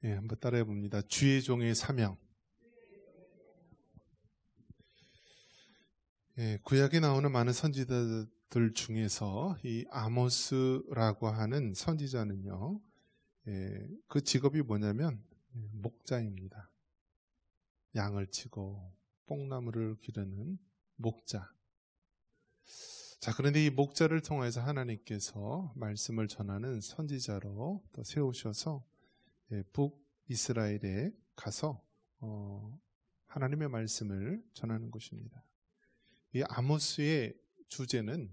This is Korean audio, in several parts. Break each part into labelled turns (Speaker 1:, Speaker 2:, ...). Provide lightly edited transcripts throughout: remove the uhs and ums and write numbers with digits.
Speaker 1: 예, 한번 따라해 봅니다. 주의 종의 사명. 예, 구약에 나오는 많은 선지자들 중에서 이 아모스라고 하는 선지자는요, 예, 그 직업이 뭐냐면 목자입니다. 양을 치고 뽕나무를 기르는 목자. 자, 그런데 이 목자를 통해서 하나님께서 말씀을 전하는 선지자로 또 세우셔서 북이스라엘에 가서 하나님의 말씀을 전하는 것입니다. 이 아모스의 주제는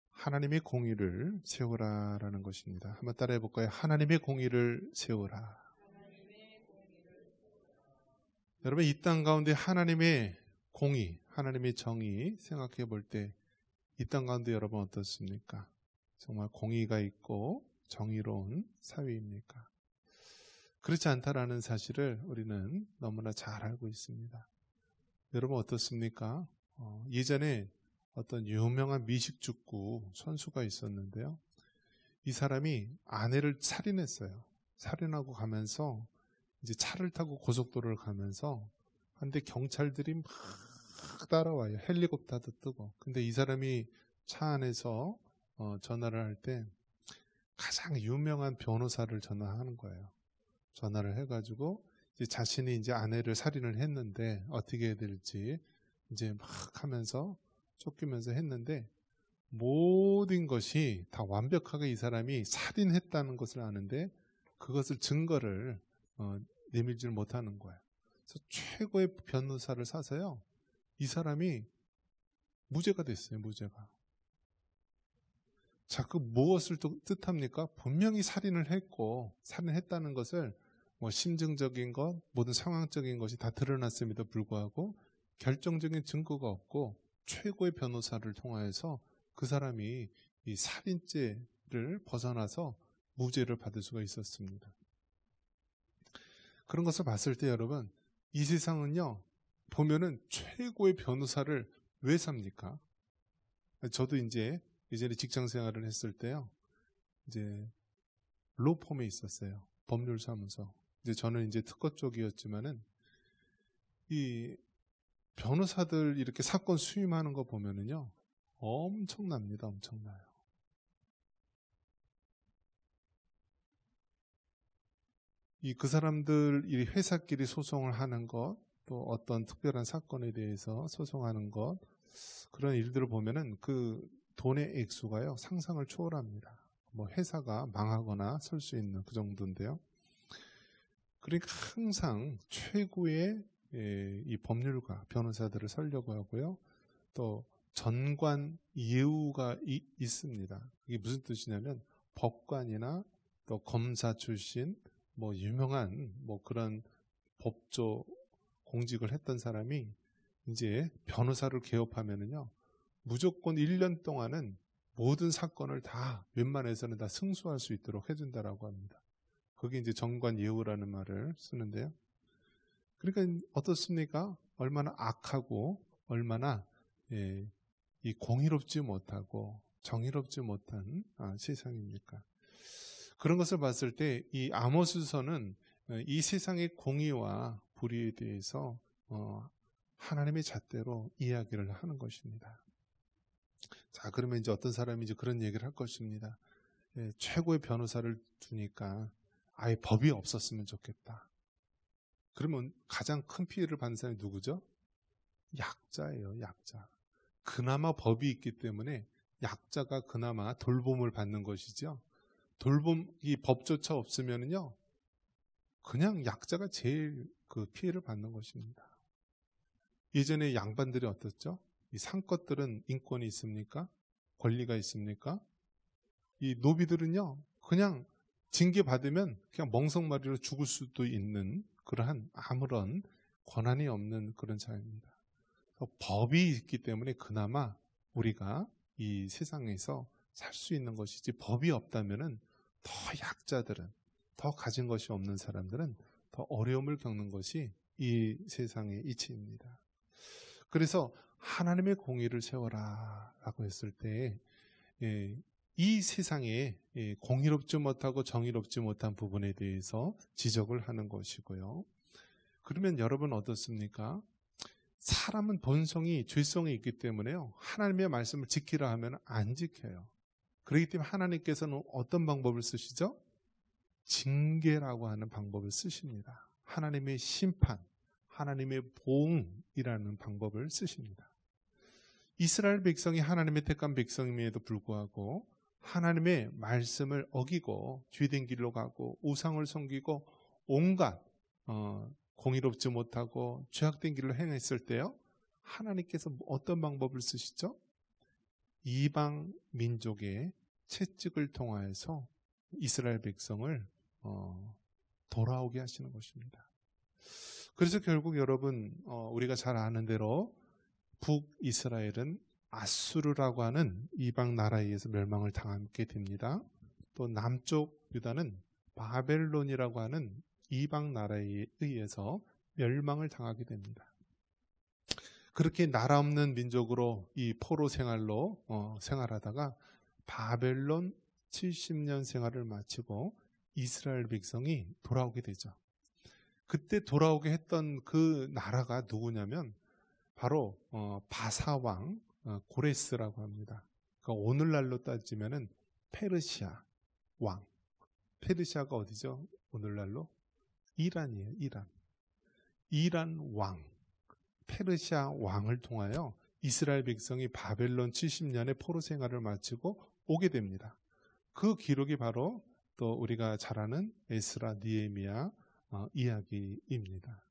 Speaker 1: 하나님의 공의를 세우라라는 것입니다. 한번 따라해 볼까요? 하나님의 공의를 세우라. 여러분, 이 땅 가운데 하나님의 공의, 하나님의 정의 생각해 볼 때 이 땅 가운데 여러분 어떻습니까? 정말 공의가 있고 정의로운 사회입니까? 그렇지 않다라는 사실을 우리는 너무나 잘 알고 있습니다. 여러분 어떻습니까? 예전에 어떤 유명한 미식축구 선수가 있었는데요. 이 사람이 아내를 살인했어요. 살인하고 가면서 이제 차를 타고 고속도로를 가면서 한데 경찰들이 막 따라와요. 헬리콥터도 뜨고. 근데 이 사람이 차 안에서 전화를 할 때 가장 유명한 변호사를 전화하는 거예요. 전화를 해가지고 이제 자신이 이제 아내를 살인을 했는데 어떻게 해야 될지 이제 막 하면서 쫓기면서 했는데 모든 것이 다 완벽하게 이 사람이 살인했다는 것을 아는데 그것을 증거를 내밀지를 못하는 거예요. 그래서 최고의 변호사를 사서요. 이 사람이 무죄가 됐어요. 무죄가. 자, 그 무엇을 뜻합니까? 분명히 살인을 했고 살인했다는 것을 뭐 심증적인 것, 모든 상황적인 것이 다 드러났음에도 불구하고 결정적인 증거가 없고 최고의 변호사를 통하여서 그 사람이 이 살인죄를 벗어나서 무죄를 받을 수가 있었습니다. 그런 것을 봤을 때 여러분, 이 세상은요, 보면은 최고의 변호사를 왜 삽니까? 저도 이제 예전에 직장 생활을 했을 때요, 이제 로펌에 있었어요. 법률사무소. 이제 저는 이제 특허 쪽이었지만은 이 변호사들 이렇게 사건 수임하는 거 보면은요, 엄청납니다. 엄청나요. 그 사람들 이 회사끼리 소송을 하는 것, 또 어떤 특별한 사건에 대해서 소송하는 것, 그런 일들을 보면은 그 돈의 액수가요, 상상을 초월합니다. 뭐 회사가 망하거나 설 수 있는 그 정도인데요. 그러니까 항상 최고의 이 법률가, 변호사들을 설려고 하고요. 또 전관 예우가 있습니다. 이게 무슨 뜻이냐면 법관이나 또 검사 출신 뭐 유명한 뭐 그런 법조 공직을 했던 사람이 이제 변호사를 개업하면은요, 무조건 1년 동안은 모든 사건을 다 웬만해서는 다 승소할 수 있도록 해준다라고 합니다. 그게 이제 정관 예우라는 말을 쓰는데요. 그러니까 어떻습니까? 얼마나 악하고 얼마나 이 공의롭지 못하고 정의롭지 못한 세상입니까? 그런 것을 봤을 때 이 아모스서는 이 세상의 공의와 불의에 대해서 하나님의 잣대로 이야기를 하는 것입니다. 자, 그러면 이제 어떤 사람이 이제 그런 얘기를 할 것입니다. 최고의 변호사를 두니까 아예 법이 없었으면 좋겠다. 그러면 가장 큰 피해를 받는 사람이 누구죠? 약자예요, 약자. 그나마 법이 있기 때문에 약자가 그나마 돌봄을 받는 것이죠. 이 법조차 없으면요, 그냥 약자가 제일 그 피해를 받는 것입니다. 예전에 양반들이 어떻죠? 이 상껏들은 인권이 있습니까? 권리가 있습니까? 이 노비들은요, 그냥 징계 받으면 그냥 멍석마리로 죽을 수도 있는 그러한 아무런 권한이 없는 그런 자입니다. 법이 있기 때문에 그나마 우리가 이 세상에서 살 수 있는 것이지, 법이 없다면은 더 약자들은, 더 가진 것이 없는 사람들은 더 어려움을 겪는 것이 이 세상의 이치입니다. 그래서 하나님의 공의를 세워라 라고 했을 때 이 세상에 공의롭지 못하고 정의롭지 못한 부분에 대해서 지적을 하는 것이고요. 그러면 여러분 어떻습니까? 사람은 본성이 죄성이 있기 때문에요. 하나님의 말씀을 지키라 하면 안 지켜요. 그렇기 때문에 하나님께서는 어떤 방법을 쓰시죠? 징계라고 하는 방법을 쓰십니다. 하나님의 심판, 하나님의 보응이라는 방법을 쓰십니다. 이스라엘 백성이 하나님의 택한 백성임에도 불구하고 하나님의 말씀을 어기고 죄된 길로 가고 우상을 섬기고 온갖 공의롭지 못하고 죄악된 길로 행했을 때요, 하나님께서 어떤 방법을 쓰시죠? 이방 민족의 채찍을 통하여서 이스라엘 백성을 돌아오게 하시는 것입니다. 그래서 결국 여러분 우리가 잘 아는 대로 북이스라엘은 아수르라고 하는 이방 나라에 의해서 멸망을 당하게 됩니다. 또 남쪽 유다는 바벨론이라고 하는 이방 나라에 의해서 멸망을 당하게 됩니다. 그렇게 나라 없는 민족으로 이 포로 생활로 생활하다가 바벨론 70년 생활을 마치고 이스라엘 백성이 돌아오게 되죠. 그때 돌아오게 했던 그 나라가 누구냐면 바로 바사왕 고레스라고 합니다. 그러니까 오늘날로 따지면은 페르시아 왕. 페르시아가 어디죠? 오늘날로 이란이에요. 이란 왕. 페르시아 왕을 통하여 이스라엘 백성이 바벨론 70년의 포로 생활을 마치고 오게 됩니다. 그 기록이 바로 또 우리가 잘 아는 에스라, 느헤미야 이야기입니다.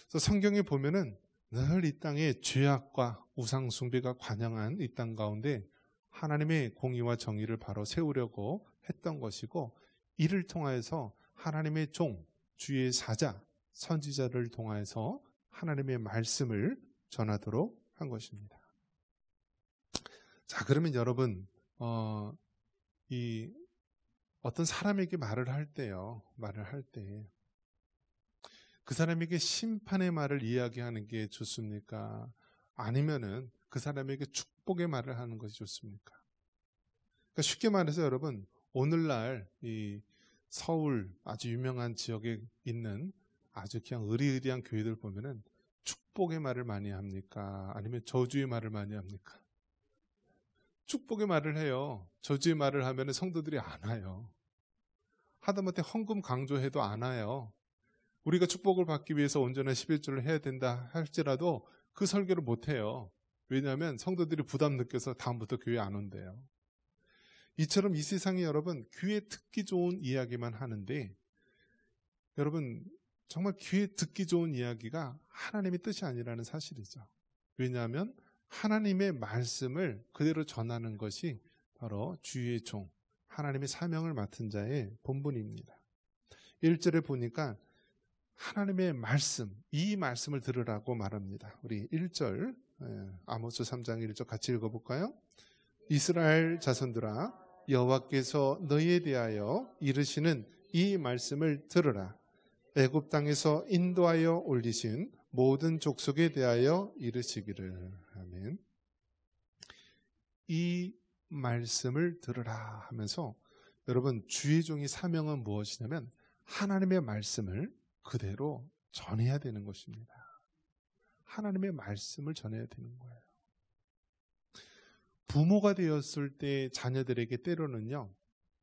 Speaker 1: 그래서 성경에 보면은 늘 이 땅에 죄악과 우상 숭배가 관영한 이 땅 가운데 하나님의 공의와 정의를 바로 세우려고 했던 것이고, 이를 통하여서 하나님의 종, 주의 사자, 선지자를 통하여서 하나님의 말씀을 전하도록 한 것입니다. 자, 그러면 여러분 이 어떤 사람에게 말을 할 때요, 그 사람에게 심판의 말을 이야기하는 게 좋습니까? 아니면은 그 사람에게 축복의 말을 하는 것이 좋습니까? 그러니까 쉽게 말해서 여러분, 오늘날 이 서울 아주 유명한 지역에 있는 아주 그냥 의리의리한 교회들 보면은 축복의 말을 많이 합니까? 아니면 저주의 말을 많이 합니까? 축복의 말을 해요. 저주의 말을 하면은 성도들이 안 와요. 하다못해 헌금 강조해도 안 와요. 우리가 축복을 받기 위해서 온전한 11조를 해야 된다 할지라도 그 설교를 못 해요. 왜냐하면 성도들이 부담 느껴서 다음부터 교회 안 온대요. 이처럼 이 세상에 여러분 귀에 듣기 좋은 이야기만 하는데, 여러분 정말 귀에 듣기 좋은 이야기가 하나님의 뜻이 아니라는 사실이죠. 왜냐하면 하나님의 말씀을 그대로 전하는 것이 바로 주의 종, 하나님의 사명을 맡은 자의 본분입니다. 1절에 보니까 하나님의 말씀, 이 말씀을 들으라고 말합니다. 우리 1절 아모스 3장 1절 같이 읽어볼까요? 이스라엘 자손들아, 여호와께서 너희에 대하여 이르시는 이 말씀을 들으라. 애굽 땅에서 인도하여 올리신 모든 족속에 대하여 이르시기를. 아멘. 이 말씀을 들으라 하면서 여러분 주의 종의 사명은 무엇이냐면 하나님의 말씀을 그대로 전해야 되는 것입니다. 하나님의 말씀을 전해야 되는 거예요. 부모가 되었을 때 자녀들에게 때로는요,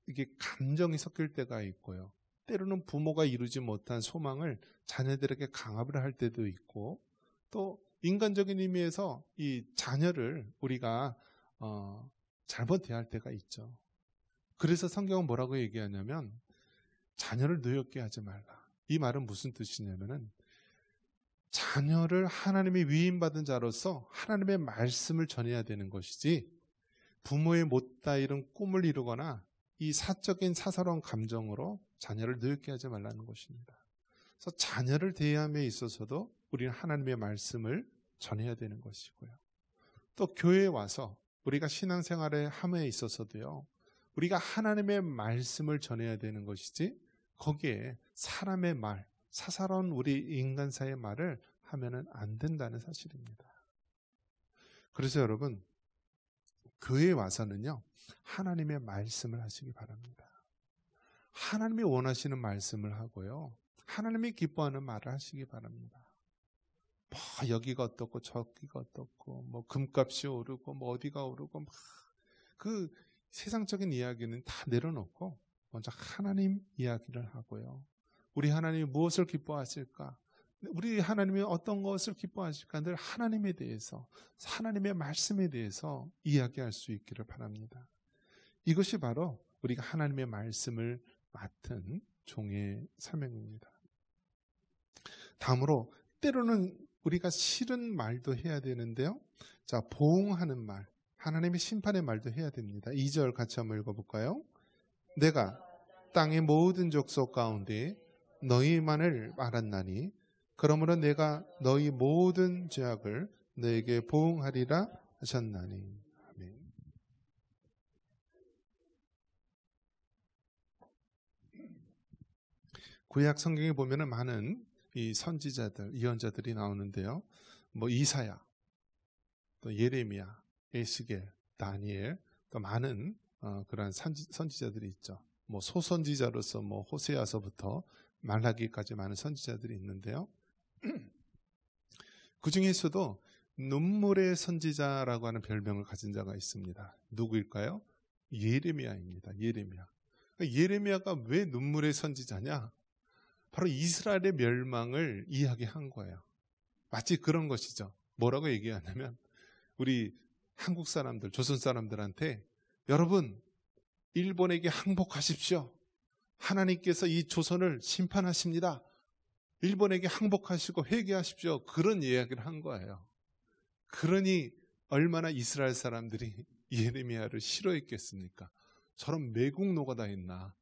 Speaker 1: 이게 감정이 섞일 때가 있고요. 때로는 부모가 이루지 못한 소망을 자녀들에게 강압을 할 때도 있고, 또 인간적인 의미에서 이 자녀를 우리가 잘못 대할 때가 있죠. 그래서 성경은 뭐라고 얘기하냐면 자녀를 노엽게 하지 말라. 이 말은 무슨 뜻이냐면은 자녀를 하나님의 위임받은 자로서 하나님의 말씀을 전해야 되는 것이지, 부모의 못다 이룬 꿈을 이루거나 이 사적인 사사로운 감정으로 자녀를 노엽게 하지 말라는 것입니다. 그래서 자녀를 대함에 있어서도 우리는 하나님의 말씀을 전해야 되는 것이고요. 또 교회에 와서 우리가 신앙생활에 함에 있어서도요, 우리가 하나님의 말씀을 전해야 되는 것이지 거기에 사람의 말, 사사로운 우리 인간사의 말을 하면은 안 된다는 사실입니다. 그래서 여러분, 교회에 와서는요, 하나님의 말씀을 하시기 바랍니다. 하나님이 원하시는 말씀을 하고요, 하나님이 기뻐하는 말을 하시기 바랍니다. 뭐 여기가 어떻고 저기가 어떻고 뭐 금값이 오르고 뭐 어디가 오르고 막 그 세상적인 이야기는 다 내려놓고 먼저 하나님 이야기를 하고요. 우리 하나님이 무엇을 기뻐하실까? 우리 하나님이 어떤 것을 기뻐하실까? 늘 하나님에 대해서, 하나님의 말씀에 대해서 이야기할 수 있기를 바랍니다. 이것이 바로 우리가 하나님의 말씀을 맡은 종의 사명입니다. 다음으로 때로는 우리가 싫은 말도 해야 되는데요. 자, 보응하는 말, 하나님의 심판의 말도 해야 됩니다. 2절 같이 한번 읽어볼까요? 내가 땅의 모든 족속 가운데 너희만을 알았나니 그러므로 내가 너희 모든 죄악을 너에게 보응하리라 하셨나니. 아멘. 구약 성경에 보면은 많은 이 선지자들, 예언자들이 나오는데요. 뭐 이사야, 또 예레미야, 에스겔, 다니엘, 또 많은 그런 선지자들이 있죠. 뭐 소선지자로서 뭐 호세아서부터 말라기까지 많은 선지자들이 있는데요. 그 중에서도 눈물의 선지자라고 하는 별명을 가진 자가 있습니다. 누구일까요? 예레미야입니다. 예레미야. 예레미야가 왜 눈물의 선지자냐? 바로 이스라엘의 멸망을 이야기한 거예요. 마치 그런 것이죠. 뭐라고 얘기하냐면 우리 한국 사람들, 조선 사람들한테 여러분 일본에게 항복하십시오. 하나님께서 이 조선을 심판하십니다. 일본에게 항복하시고 회개하십시오. 그런 이야기를 한 거예요. 그러니 얼마나 이스라엘 사람들이 예레미야를 싫어했겠습니까? 저런 매국노가 다 있나?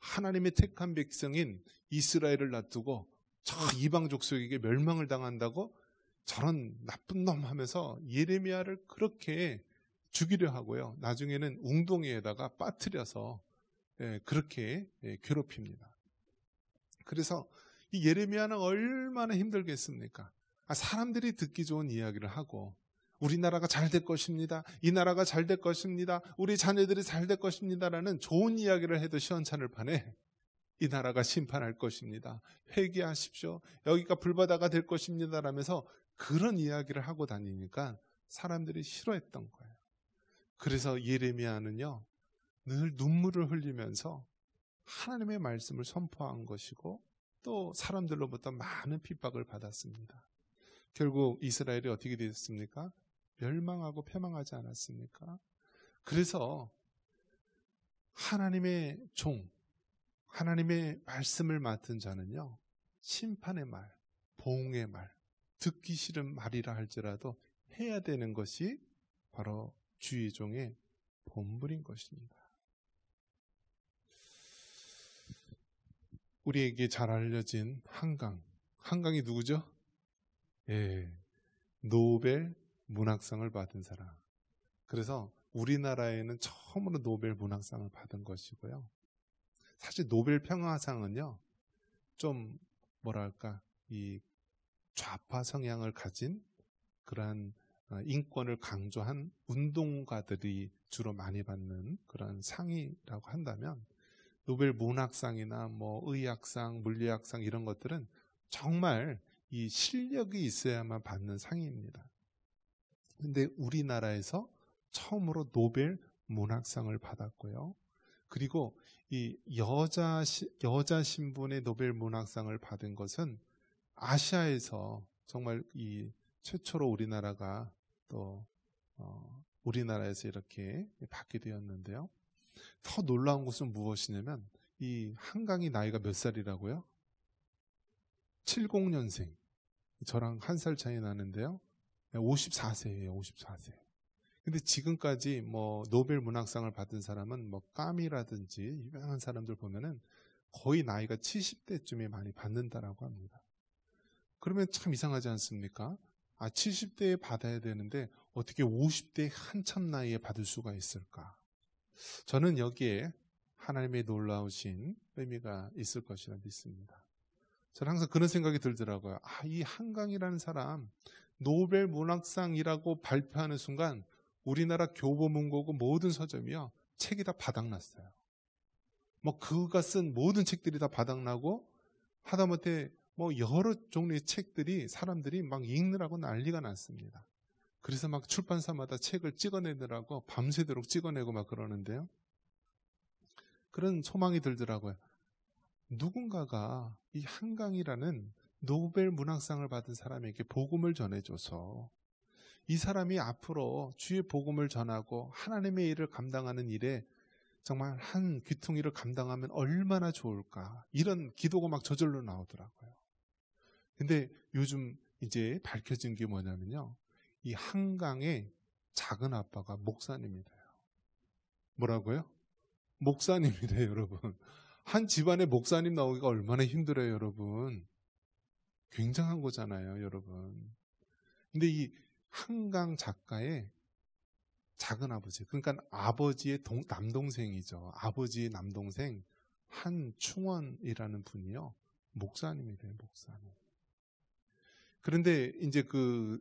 Speaker 1: 하나님의 택한 백성인 이스라엘을 놔두고 저 이방 족속에게 멸망을 당한다고 저런 나쁜 놈 하면서 예레미야를 그렇게 죽이려 하고요. 나중에는 웅덩이에다가 빠뜨려서 그렇게 괴롭힙니다. 그래서 이 예레미야는 얼마나 힘들겠습니까? 사람들이 듣기 좋은 이야기를 하고 우리나라가 잘 될 것입니다. 이 나라가 잘 될 것입니다. 우리 자녀들이 잘 될 것입니다라는 좋은 이야기를 해도 시원찮을 판에 이 나라가 심판할 것입니다. 회개하십시오. 여기가 불바다가 될 것입니다. 라면서 그런 이야기를 하고 다니니까 사람들이 싫어했던 거예요. 그래서 예레미야는요, 늘 눈물을 흘리면서 하나님의 말씀을 선포한 것이고 또 사람들로부터 많은 핍박을 받았습니다. 결국 이스라엘이 어떻게 되었습니까? 멸망하고 패망하지 않았습니까? 그래서 하나님의 종, 하나님의 말씀을 맡은 자는요, 심판의 말, 보응의 말, 듣기 싫은 말이라 할지라도 해야 되는 것이 바로 주의 종의 본분인 것입니다. 우리에게 잘 알려진 한강이 누구죠? 노벨 문학상을 받은 사람. 그래서 우리나라에는 처음으로 노벨 문학상을 받은 것이고요. 사실 노벨 평화상은요, 좀 뭐랄까 이 좌파 성향을 가진 그러한 인권을 강조한 운동가들이 주로 많이 받는 그런 상이라고 한다면 노벨 문학상이나 뭐 의학상, 물리학상 이런 것들은 정말 이 실력이 있어야만 받는 상입니다. 그런데 우리나라에서 처음으로 노벨 문학상을 받았고요. 그리고 이 여자 신분의 노벨 문학상을 받은 것은 아시아에서 정말 이 최초로 우리나라가 또 우리나라에서 이렇게 받게 되었는데요. 더 놀라운 것은 무엇이냐면 이 한강이 나이가 몇 살이라고요? 70년생. 저랑 한 살 차이 나는데요. 54세예요. 54세. 근데 지금까지 뭐 노벨 문학상을 받은 사람은 뭐 까미라든지 유명한 사람들 보면은 거의 나이가 70대쯤에 많이 받는다라고 합니다. 그러면 참 이상하지 않습니까? 70대에 받아야 되는데 어떻게 50대 한참 나이에 받을 수가 있을까? 저는 여기에 하나님의 놀라우신 의미가 있을 것이라 믿습니다. 저는 항상 그런 생각이 들더라고요. 이 한강이라는 사람 노벨 문학상이라고 발표하는 순간 우리나라 교보문고고 모든 서점이요, 책이 다 바닥났어요. 뭐 그가 쓴 모든 책들이 다 바닥나고, 하다못해 뭐 여러 종류의 책들이 사람들이 막 읽느라고 난리가 났습니다. 그래서 막 출판사마다 책을 찍어내느라고 밤새도록 찍어내고 막 그러는데요. 그런 소망이 들더라고요. 누군가가 이 한강이라는 노벨 문학상을 받은 사람에게 복음을 전해줘서 이 사람이 앞으로 주의 복음을 전하고 하나님의 일을 감당하는 일에 정말 한 귀퉁이를 감당하면 얼마나 좋을까, 이런 기도가 막 저절로 나오더라고요. 근데 요즘 이제 밝혀진 게 뭐냐면요, 이 한강의 작은 아빠가 목사님이래요. 뭐라고요? 목사님이래요, 여러분. 한 집안에 목사님 나오기가 얼마나 힘들어요, 여러분. 굉장한 거잖아요, 여러분. 근데 이 한강 작가의 작은 아버지, 그러니까 아버지의 남동생이죠. 아버지의 남동생 한충원이라는 분이요, 목사님이 돼요, 목사님. 그런데 이제 그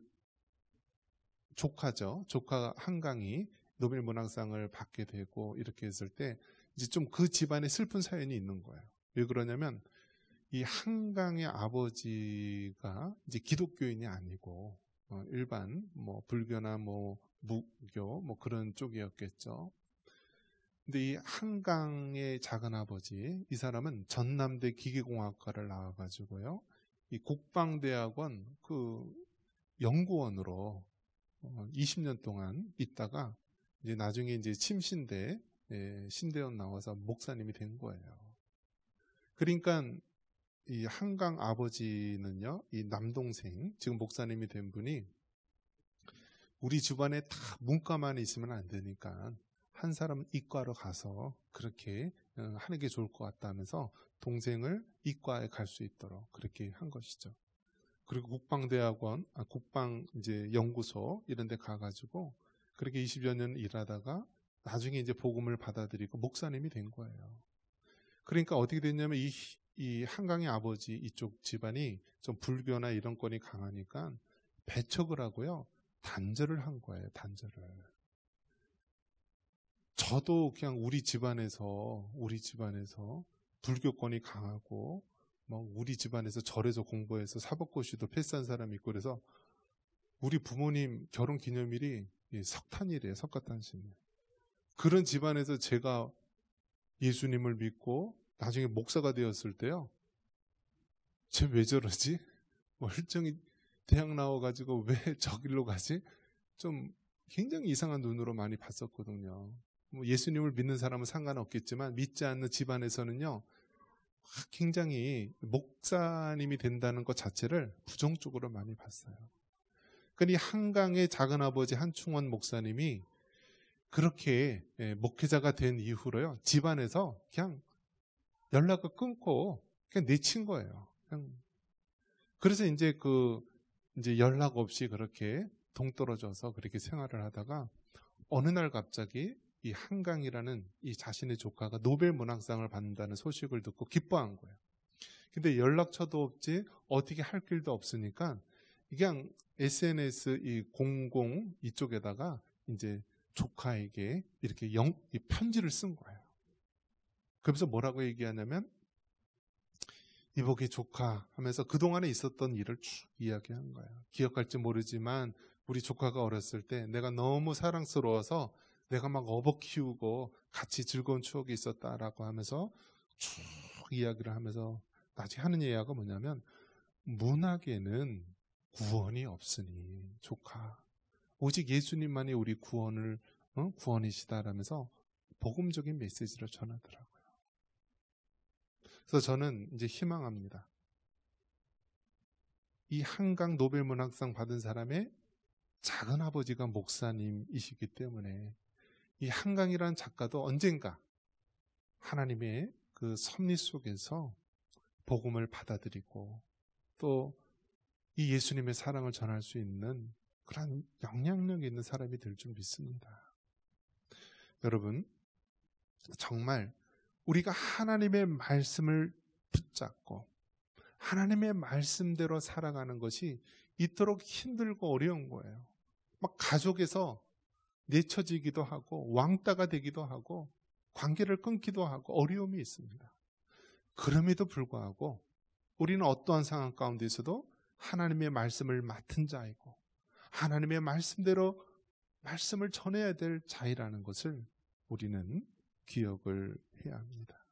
Speaker 1: 조카죠. 조카 한강이 노벨 문학상을 받게 되고 이렇게 했을 때 이제 좀 그 집안에 슬픈 사연이 있는 거예요. 왜 그러냐면 이 한강의 아버지가 이제 기독교인이 아니고 일반 뭐 불교나 뭐 무교 뭐 그런 쪽이었겠죠. 근데 이 한강의 작은 아버지, 이 사람은 전남대 기계공학과를 나와가지고요, 이 국방대학원 그 연구원으로 20년 동안 있다가 이제 나중에 이제 침신대 신대원 나와서 목사님이 된 거예요. 그러니까 이 한강 아버지는요, 이 남동생 지금 목사님이 된 분이 우리 집안에 다 문과만 있으면 안 되니까 한 사람 이과로 가서 그렇게 하는 게 좋을 것 같다 하면서 동생을 이과에 갈 수 있도록 그렇게 한 것이죠. 그리고 국방대학원, 국방 이제 연구소 이런 데 가가지고 그렇게 20여 년 일하다가 나중에 이제 복음을 받아들이고 목사님이 된 거예요. 그러니까 어떻게 됐냐면 이 한강의 아버지 이쪽 집안이 좀 불교나 이런 건이 강하니까 배척을 하고요, 단절을 한 거예요, 단절을. 저도 그냥 우리 집안에서 불교권이 강하고 뭐 우리 집안에서 절에서 공부해서 사법고시도 패스한 사람이 있고 그래서 우리 부모님 결혼 기념일이 석탄이래요, 석가탄신. 그런 집안에서 제가 예수님을 믿고 나중에 목사가 되었을 때요, 쟤 왜 저러지? 멀쩡히 대학 나와가지고 왜 저길로 가지? 좀 굉장히 이상한 눈으로 많이 봤었거든요. 뭐 예수님을 믿는 사람은 상관없겠지만 믿지 않는 집안에서는요, 굉장히 목사님이 된다는 것 자체를 부정적으로 많이 봤어요. 그러니 한강의 작은아버지 한충원 목사님이 그렇게 목회자가 된 이후로요, 집안에서 그냥 연락을 끊고 그냥 내친 거예요. 그래서 이제 이제 연락 없이 그렇게 동떨어져서 그렇게 생활을 하다가 어느 날 갑자기 이 한강이라는 이 자신의 조카가 노벨 문학상을 받는다는 소식을 듣고 기뻐한 거예요. 근데 연락처도 없지 어떻게 할 길도 없으니까 그냥 SNS 이 공공 이쪽에다가 이제 조카에게 이렇게 이 편지를 쓴 거예요. 그러면서 뭐라고 얘기하냐면 이복의 조카 하면서 그동안에 있었던 일을 쭉 이야기한 거예요. 기억할지 모르지만 우리 조카가 어렸을 때 내가 너무 사랑스러워서 내가 막 업어 키우고 같이 즐거운 추억이 있었다라고 하면서 쭉 이야기를 하면서 나중에 하는 이야기가 뭐냐면 문학에는 구원이 없으니 조카 오직 예수님만이 우리 구원이시다라면서 복음적인 메시지를 전하더라고요. 그래서 저는 이제 희망합니다. 이 한강 노벨 문학상 받은 사람의 작은 아버지가 목사님이시기 때문에 이 한강이라는 작가도 언젠가 하나님의 그 섭리 속에서 복음을 받아들이고 또 이 예수님의 사랑을 전할 수 있는 그런 영향력 있는 사람이 될 줄 믿습니다. 여러분, 정말 우리가 하나님의 말씀을 붙잡고 하나님의 말씀대로 살아가는 것이 이토록 힘들고 어려운 거예요. 막 가족에서 내쳐지기도 하고 왕따가 되기도 하고 관계를 끊기도 하고 어려움이 있습니다. 그럼에도 불구하고 우리는 어떠한 상황 가운데서도 하나님의 말씀을 맡은 자이고 하나님의 말씀대로 말씀을 전해야 될 자이라는 것을 우리는 기억을 해야 합니다.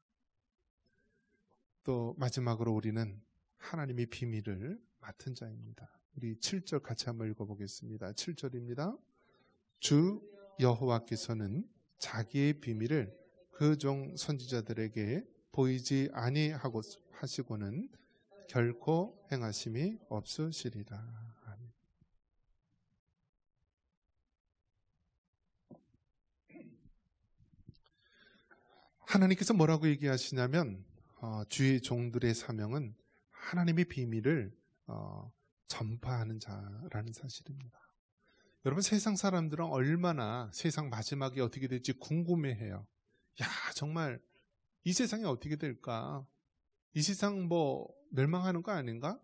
Speaker 1: 또 마지막으로 우리는 하나님의 비밀을 맡은 자입니다. 우리 7절 같이 한번 읽어보겠습니다. 7절입니다. 주 여호와께서는 자기의 비밀을 그 종 선지자들에게 보이지 아니하고 하시고는 결코 행하심이 없으시리라. 아멘. 하나님께서 뭐라고 얘기하시냐면 주의 종들의 사명은 하나님의 비밀을 전파하는 자라는 사실입니다. 여러분, 세상 사람들은 얼마나 세상 마지막이 어떻게 될지 궁금해해요. 야, 정말 이 세상이 어떻게 될까? 이 세상 뭐 멸망하는 거 아닌가?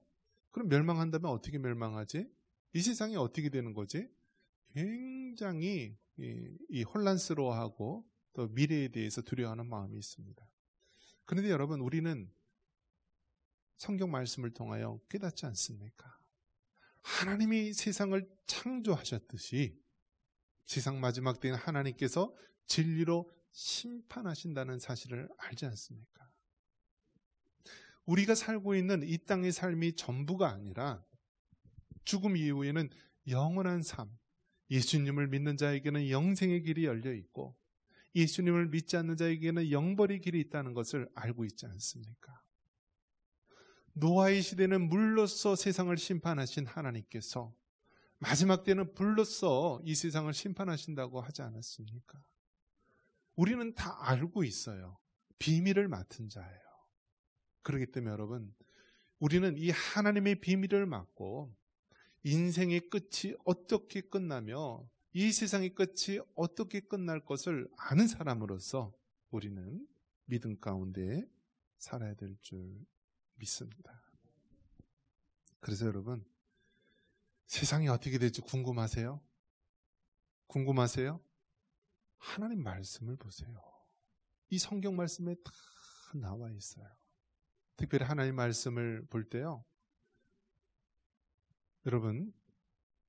Speaker 1: 그럼 멸망한다면 어떻게 멸망하지? 이 세상이 어떻게 되는 거지? 굉장히 이 혼란스러워하고 또 미래에 대해서 두려워하는 마음이 있습니다. 그런데 여러분, 우리는 성경 말씀을 통하여 깨닫지 않습니까? 하나님이 세상을 창조하셨듯이 세상 마지막 때는 하나님께서 진리로 심판하신다는 사실을 알지 않습니까? 우리가 살고 있는 이 땅의 삶이 전부가 아니라 죽음 이후에는 영원한 삶, 예수님을 믿는 자에게는 영생의 길이 열려 있고 예수님을 믿지 않는 자에게는 영벌의 길이 있다는 것을 알고 있지 않습니까? 노아의 시대는 물로써 세상을 심판하신 하나님께서 마지막 때는 불로써 이 세상을 심판하신다고 하지 않았습니까? 우리는 다 알고 있어요. 비밀을 맡은 자예요. 그렇기 때문에 여러분, 우리는 이 하나님의 비밀을 맡고 인생의 끝이 어떻게 끝나며 이 세상의 끝이 어떻게 끝날 것을 아는 사람으로서 우리는 믿음 가운데 살아야 될 줄 믿습니다. 그래서 여러분, 세상이 어떻게 될지 궁금하세요? 궁금하세요? 하나님 말씀을 보세요. 이 성경 말씀에 다 나와 있어요. 특별히 하나님 말씀을 볼 때요, 여러분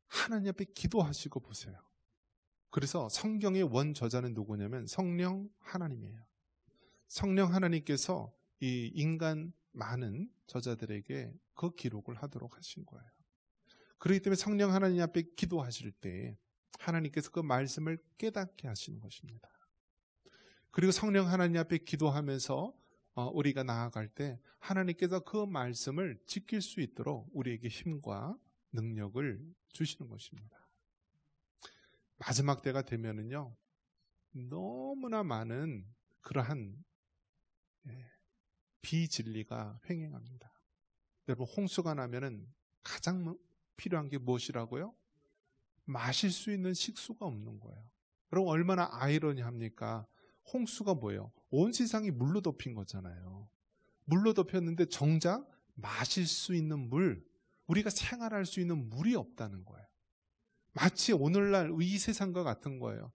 Speaker 1: 하나님 앞에 기도하시고 보세요. 그래서 성경의 원저자는 누구냐면 성령 하나님이에요. 성령 하나님께서 이 인간 많은 저자들에게 그 기록을 하도록 하신 거예요. 그렇기 때문에 성령 하나님 앞에 기도하실 때 하나님께서 그 말씀을 깨닫게 하시는 것입니다. 그리고 성령 하나님 앞에 기도하면서 우리가 나아갈 때 하나님께서 그 말씀을 지킬 수 있도록 우리에게 힘과 능력을 주시는 것입니다. 마지막 때가 되면은요, 너무나 많은 그러한 비진리가 횡행합니다. 여러분, 홍수가 나면은 가장 필요한 게 무엇이라고요? 마실 수 있는 식수가 없는 거예요. 여러분, 얼마나 아이러니합니까? 홍수가 뭐예요? 온 세상이 물로 덮인 거잖아요. 물로 덮였는데 정작 마실 수 있는 물, 우리가 생활할 수 있는 물이 없다는 거예요. 마치 오늘날 이 세상과 같은 거예요.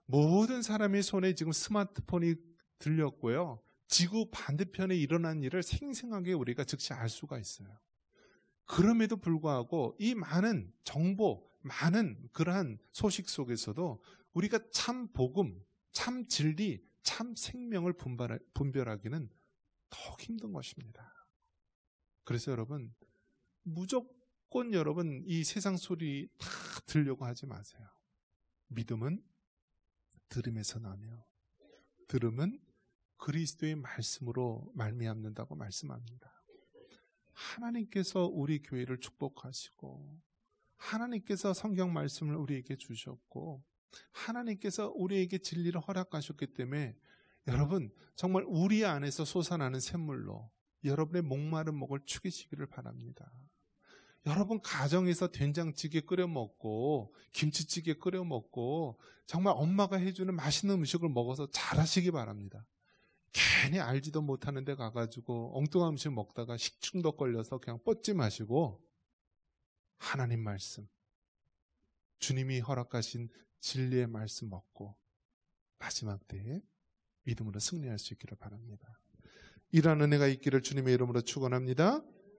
Speaker 1: 모든 사람의 손에 지금 스마트폰이 들렸고요, 지구 반대편에 일어난 일을 생생하게 우리가 즉시 알 수가 있어요. 그럼에도 불구하고 이 많은 정보, 많은 그러한 소식 속에서도 우리가 참 복음, 참 진리, 참 생명을 분별하기는 더욱 힘든 것입니다. 그래서 여러분, 무조건 여러분 이 세상 소리 다 들으려고 하지 마세요. 믿음은 들음에서 나며 들음은 그리스도의 말씀으로 말미암는다고 말씀합니다. 하나님께서 우리 교회를 축복하시고 하나님께서 성경 말씀을 우리에게 주셨고 하나님께서 우리에게 진리를 허락하셨기 때문에 여러분, 정말 우리 안에서 솟아나는 샘물로 여러분의 목마른 목을 축이시기를 바랍니다. 여러분 가정에서 된장찌개 끓여 먹고 김치찌개 끓여 먹고 정말 엄마가 해주는 맛있는 음식을 먹어서 잘하시기 바랍니다. 괜히 알지도 못하는 데 가가지고 엉뚱한 음식 먹다가 식중독 걸려서 그냥 뻗지 마시고 하나님 말씀, 주님이 허락하신 진리의 말씀 먹고 마지막 때에 믿음으로 승리할 수 있기를 바랍니다. 이러한 은혜가 있기를 주님의 이름으로 축원합니다.